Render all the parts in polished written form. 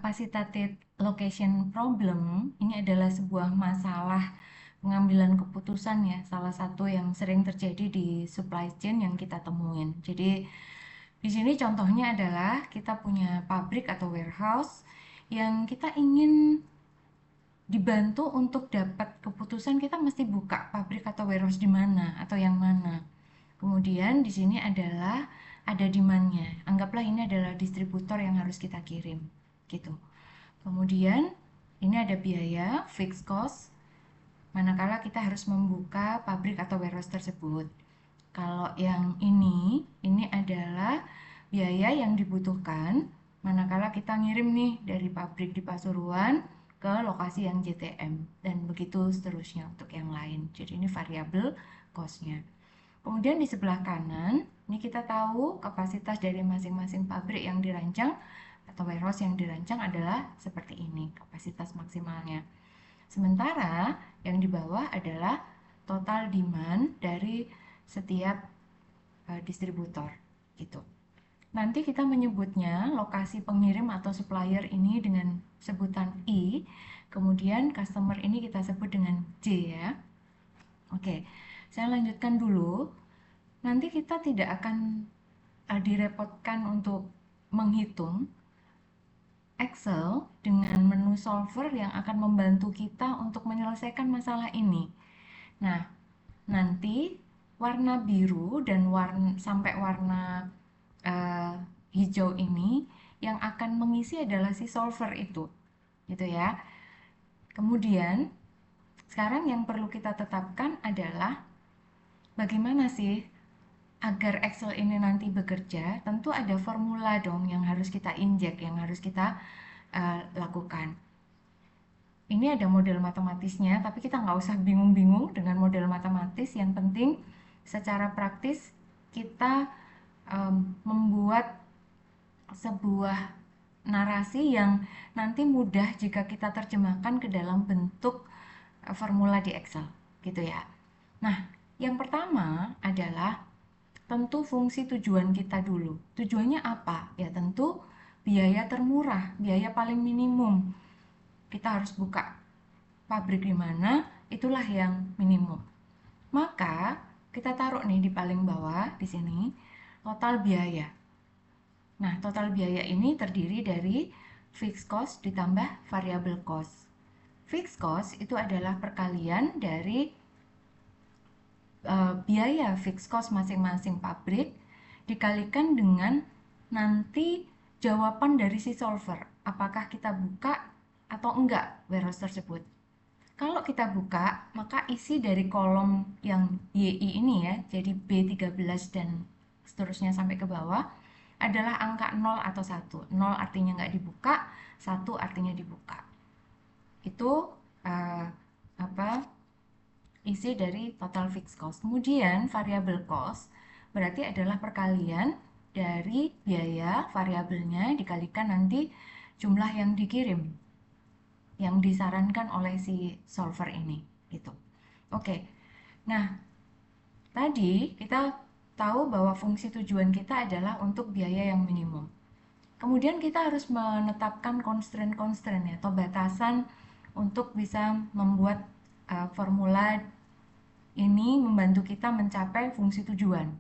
Capacitated location problem ini adalah sebuah masalah pengambilan keputusan ya, salah satu yang sering terjadi di supply chain yang kita temuin. Jadi di sini contohnya adalah kita punya pabrik atau warehouse yang kita ingin dibantu untuk dapat keputusan, kita mesti buka pabrik atau warehouse di mana atau yang mana. Kemudian di sini adalah ada demand-nya. Anggaplah ini adalah distributor yang harus kita kirim, gitu. Kemudian ini ada biaya fixed cost manakala kita harus membuka pabrik atau warehouse tersebut. Kalau yang ini adalah biaya yang dibutuhkan manakala kita ngirim nih dari pabrik di Pasuruan ke lokasi yang JTM dan begitu seterusnya untuk yang lain. Jadi ini variabel cost-nya. Kemudian di sebelah kanan, ini kita tahu kapasitas dari masing-masing pabrik yang dirancang atau warehouse yang dirancang adalah seperti ini, kapasitas maksimalnya. Sementara yang di bawah adalah total demand dari setiap distributor gitu. Nanti kita menyebutnya lokasi pengirim atau supplier ini dengan sebutan I, kemudian customer ini kita sebut dengan J ya. Oke, saya lanjutkan dulu. Nanti kita tidak akan direpotkan untuk menghitung Excel dengan menu solver yang akan membantu kita untuk menyelesaikan masalah ini. Nah, nanti warna biru dan sampai warna hijau ini yang akan mengisi adalah si solver itu, gitu ya. Kemudian sekarang yang perlu kita tetapkan adalah bagaimana sih agar Excel ini nanti bekerja. Tentu ada formula dong yang harus kita injek, yang harus kita lakukan. Ini ada model matematisnya, tapi kita nggak usah bingung-bingung dengan model matematis. Yang penting secara praktis kita membuat sebuah narasi yang nanti mudah jika kita terjemahkan ke dalam bentuk formula di Excel, gitu ya. Nah, yang pertama adalah tentu fungsi tujuan kita dulu. Tujuannya apa? Ya tentu biaya termurah, biaya paling minimum. Kita harus buka pabrik di mana, itulah yang minimum. Maka kita taruh nih di paling bawah di sini total biaya. Nah, total biaya ini terdiri dari fixed cost ditambah variable cost. Fixed cost itu adalah perkalian dari biaya fixed cost masing-masing pabrik dikalikan dengan nanti jawaban dari si solver. Apakah kita buka atau enggak warehouse tersebut. Kalau kita buka, maka isi dari kolom yang YI ini ya, jadi B13 dan seterusnya sampai ke bawah, adalah angka 0 atau 1. 0 artinya nggak dibuka, 1 artinya dibuka. Itu isi dari total fixed cost. Kemudian variable cost berarti adalah perkalian dari biaya variabelnya dikalikan nanti jumlah yang dikirim, yang disarankan oleh si solver ini gitu. Oke. Nah, tadi kita tahu bahwa fungsi tujuan kita adalah untuk biaya yang minimum. Kemudian kita harus menetapkan constraint-constraint atau batasan untuk bisa membuat formula ini membantu kita mencapai fungsi tujuan.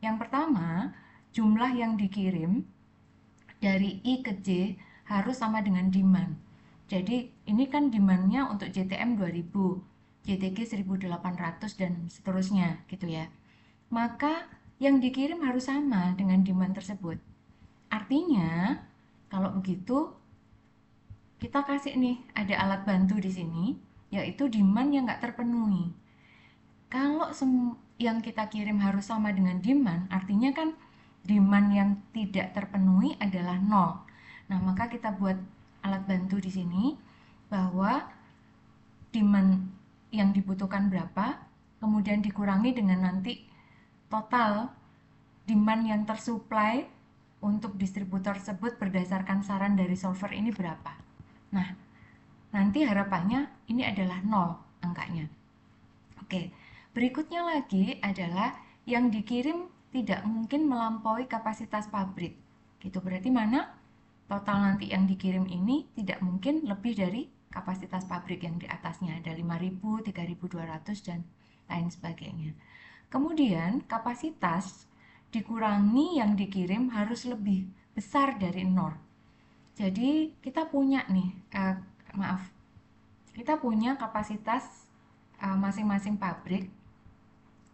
Yang pertama, jumlah yang dikirim dari I ke J harus sama dengan demand. Jadi ini kan demandnya untuk JTM 2000, JTG 1800 dan seterusnya gitu ya. Maka yang dikirim harus sama dengan demand tersebut. Artinya kalau begitu kita kasih nih ada alat bantu di sini, yaitu demand yang nggak terpenuhi. Kalau yang kita kirim harus sama dengan demand, artinya kan demand yang tidak terpenuhi adalah 0. Nah, maka kita buat alat bantu di sini bahwa demand yang dibutuhkan berapa, kemudian dikurangi dengan nanti total demand yang tersuplai untuk distributor tersebut berdasarkan saran dari solver ini berapa. Nah, nanti harapannya ini adalah 0 angkanya. Oke, berikutnya lagi adalah yang dikirim tidak mungkin melampaui kapasitas pabrik. Gitu berarti mana? total nanti yang dikirim ini tidak mungkin lebih dari kapasitas pabrik yang di atasnya, ada 5.000, 3.200 dan lain sebagainya. Kemudian kapasitas dikurangi yang dikirim harus lebih besar dari 0. Jadi kita punya nih, kita punya kapasitas masing-masing pabrik.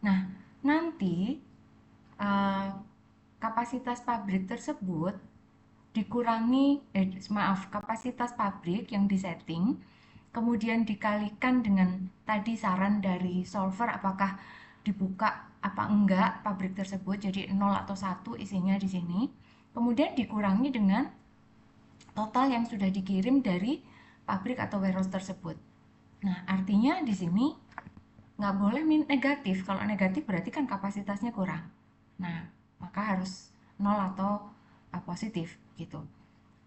Nah, nanti kapasitas pabrik tersebut dikurangi, kapasitas pabrik yang disetting, kemudian dikalikan dengan tadi saran dari solver apakah dibuka apa enggak pabrik tersebut, jadi 0 atau 1 isinya di sini, kemudian dikurangi dengan total yang sudah dikirim dari pabrik atau warehouse tersebut. Nah, artinya di sini nggak boleh negatif. Kalau negatif berarti kan kapasitasnya kurang. Nah, maka harus 0 atau positif gitu.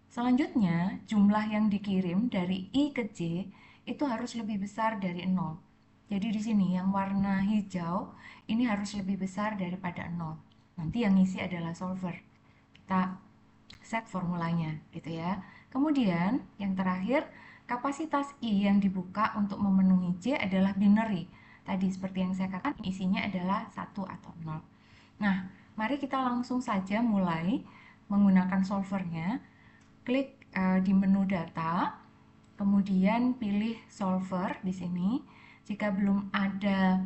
Selanjutnya, jumlah yang dikirim dari I ke J itu harus lebih besar dari 0. Jadi di sini yang warna hijau ini harus lebih besar daripada 0. Nanti yang ngisi adalah solver. Kita set formulanya gitu ya. Kemudian yang terakhir, kapasitas I yang dibuka untuk memenuhi J adalah binary. Tadi seperti yang saya katakan isinya adalah 1 atau 0. Nah, mari kita langsung saja mulai menggunakan solvernya. Klik di menu data, kemudian pilih solver di sini. Jika belum ada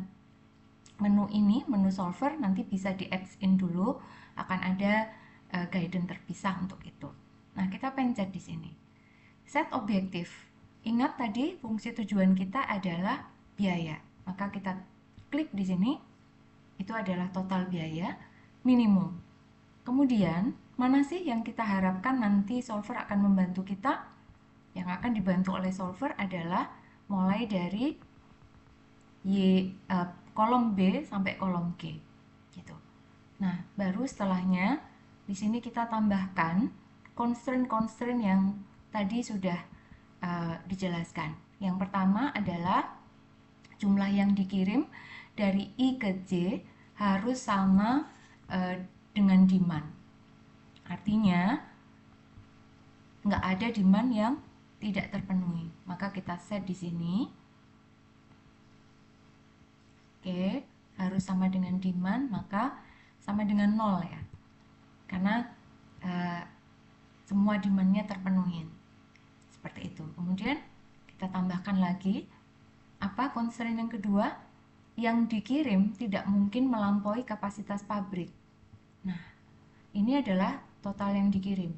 menu ini, menu solver, nanti bisa di X in dulu, akan ada guidance terpisah untuk itu. Nah, kita pencet di sini. Set objektif. Ingat tadi fungsi tujuan kita adalah biaya. Maka kita klik di sini, itu adalah total biaya minimum. Kemudian, mana sih yang kita harapkan nanti solver akan membantu kita? Yang akan dibantu oleh solver adalah mulai dari kolom B sampai kolom G gitu. Nah, baru setelahnya di sini kita tambahkan constraint-constraint yang tadi sudah dijelaskan. Yang pertama adalah jumlah yang dikirim dari I ke J harus sama dengan demand. Artinya nggak ada demand yang tidak terpenuhi. Maka kita set di sini. Oke, harus sama dengan demand, maka sama dengan 0 ya. Karena semua demandnya terpenuhi. Seperti itu. Kemudian kita tambahkan lagi apa constraint yang kedua? Yang dikirim tidak mungkin melampaui kapasitas pabrik. Nah, ini adalah total yang dikirim.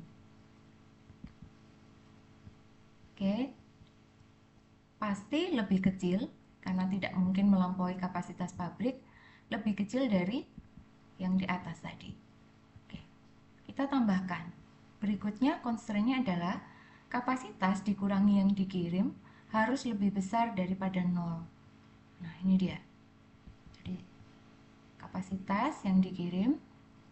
Oke, pasti lebih kecil karena tidak mungkin melampaui kapasitas pabrik, lebih kecil dari yang di atas tadi. Oke, kita tambahkan. Berikutnya constraint-nya adalah kapasitas dikurangi yang dikirim harus lebih besar daripada 0. Nah, ini dia. Jadi, kapasitas yang dikirim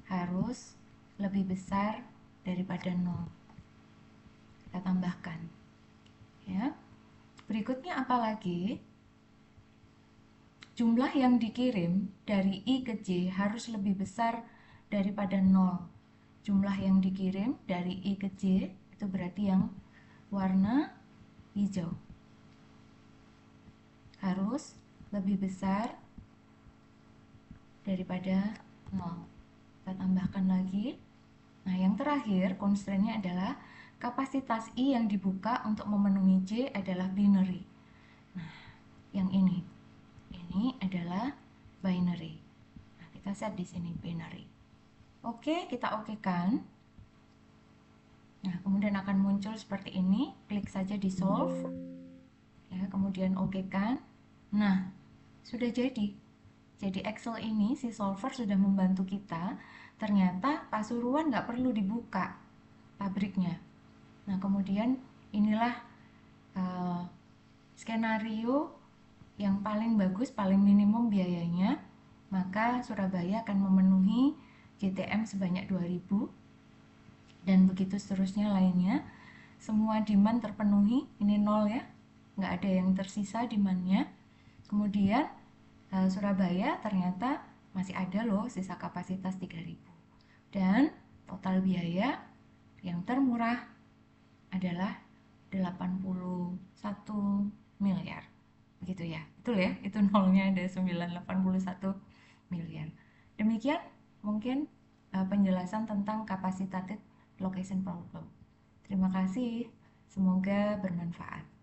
harus lebih besar daripada 0. Kita tambahkan. Ya. Berikutnya apa lagi? Jumlah yang dikirim dari I ke J harus lebih besar daripada 0. Jumlah yang dikirim dari I ke J itu berarti yang warna hijau. Harus lebih besar daripada 0. Kita tambahkan lagi. Nah, yang terakhir constraint-nya adalah kapasitas I yang dibuka untuk memenuhi J adalah binary. Nah, yang ini adalah binary. Nah, kita set di sini binary. Oke, kita okekan. Nah, kemudian akan muncul seperti ini. Klik saja di solve. Ya, kemudian okekan. Nah, sudah jadi. Jadi Excel ini si solver sudah membantu kita. Ternyata Pasuruan nggak perlu dibuka pabriknya. Nah, kemudian inilah skenario yang paling bagus, paling minimum biayanya. Maka Surabaya akan memenuhi GTM sebanyak 2000 dan begitu seterusnya lainnya. Semua demand terpenuhi, ini 0 ya, nggak ada yang tersisa demandnya. Kemudian Surabaya ternyata masih ada loh sisa kapasitas 3000 dan total biaya yang termurah adalah 81 miliar. Begitu ya. Betul ya? Itu nolnya ada 981 miliar. Demikian mungkin penjelasan tentang capacitated location problem. Terima kasih. Semoga bermanfaat.